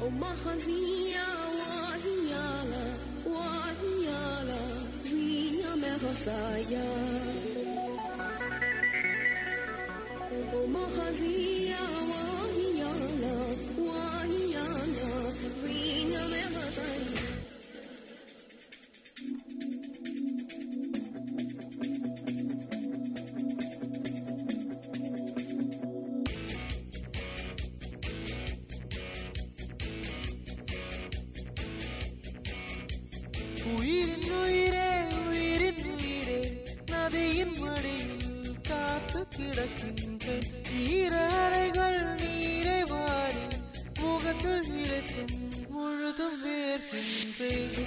ومخزية وهيالا وهيالا زينة مغصايا ومخزية وهيالا وهيالا زينة مغصايا உயிரின் உயிரே உயிரின் உயிரே நதியின் மடியில் காத்து கிடக்கின்றேன் ஈரறைகள் நீரை வாரி முகத்தில் இறைத்தும் முழுதும் வேர்க்கின்றேன்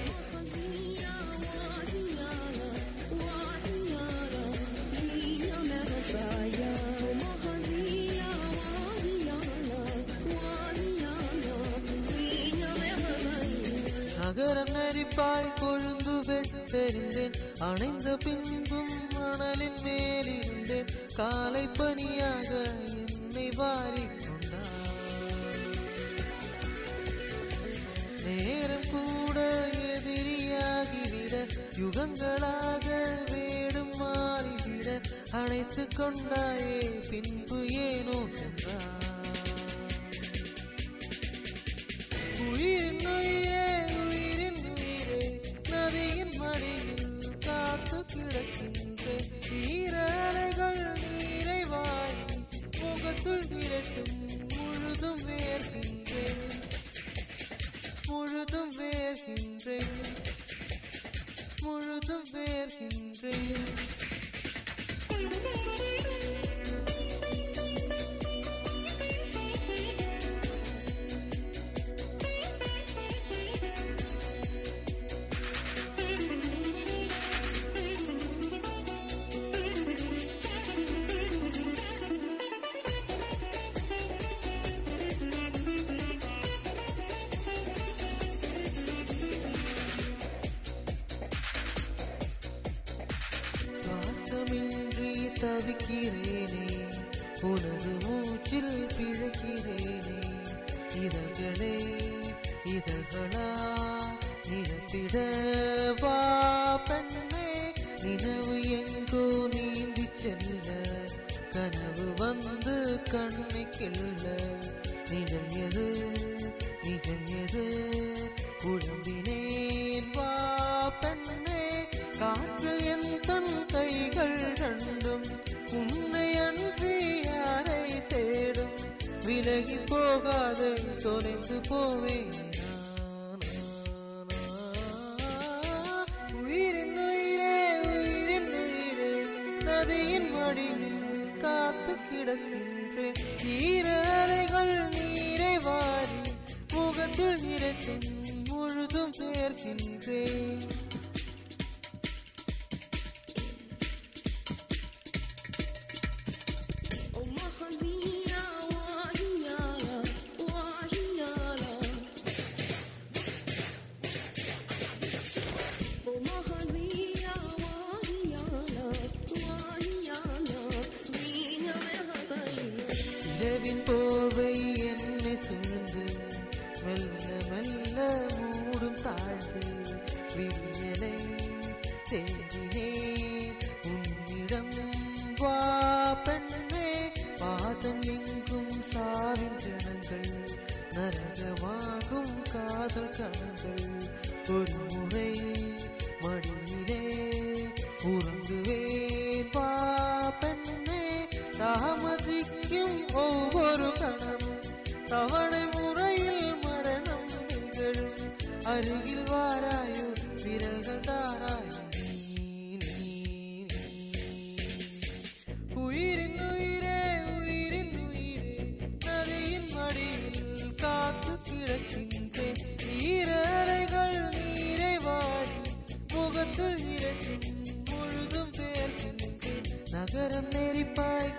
நகரம் நெறிப்பாய் கொழுந்துவே தெரிந்தேன் அணைந்த பின்பும் மணலின் மேலிருந்தேன் காலை பனியாக என்னை வாரிக்கொண்டார் நேரம் கூட எதிரியாகிவிட யுகங்களாக வேடும் மாறிவிட அணைத்து கொண்டாயே பின்பு ஏனோ சென்றார் உயிரின் உயிரே உயிரின் உயிரே நதியின் மடியில் காத்து கிடக்கின்றேன் ஈரலைகள் நீரை வாரி முகத்துள் இறைத்தும் முழுதும் வேர்க்கின்றேன் முழுதும் வேர்க்கின்றேன் முழுதும் வேர்க்கின்றேன் சுவாசமின்றி தவிக்கிறேனே உனது மூச்சில் பிழைக்கிறேனே இதழ்களே இதழ்களா நிரப்பிட வா பெண்ணே நினைவு எங்கோ நீந்தி செல்ல கனவு வந்து கண்ணை கிள்ள நிழல் எது நிஜம் எது குழம்பினேன் வா பெண்ணே காற்று என் தன் கைகள் ரெண்டும் உன்னை அன்றி யாரை தேடும் விலகி போகாது தொலைந்து போவேன் உயிரின் உயிரே உயிரின் உயிரே நதியின் மடியில் காத்து கிடக்கின்றேன் ஈரலைகள் நீரை வாரி முகத்தில் இறைத்தும் முழுதும் சேர்க்கின்றேன் இரவின் போர்வை என்னை சூழ்ந்து மெல்ல மெல்ல மூடும் தாழ்ந்து விரியலை தேடினே உன்னிடம் வா பெண்ணே பாதம் எங்கும் சாவின் ஜனங்கள் நரகமாகும் காதல் கணங்கள் ஒரு முறை மடியிலே உறங்குவேன் வா பெண்ணே தாமதிக்கும் ஒவ்வொரு கணமும் தவணை முறையில் மரணம் நிகழும் அருகில் வாராயோ விரல்கள் தாராயோ உயிரின் உயிரே உயிரின் உயிரே நதியின் மடியில் காத்து கிடக்கின்றேன் ஈரலைகள் நீரை வாரி முகத்தில் இறைத்தும் முழுதும் பேர்க்கின்றேன் நகரம் நெறிப்பாய்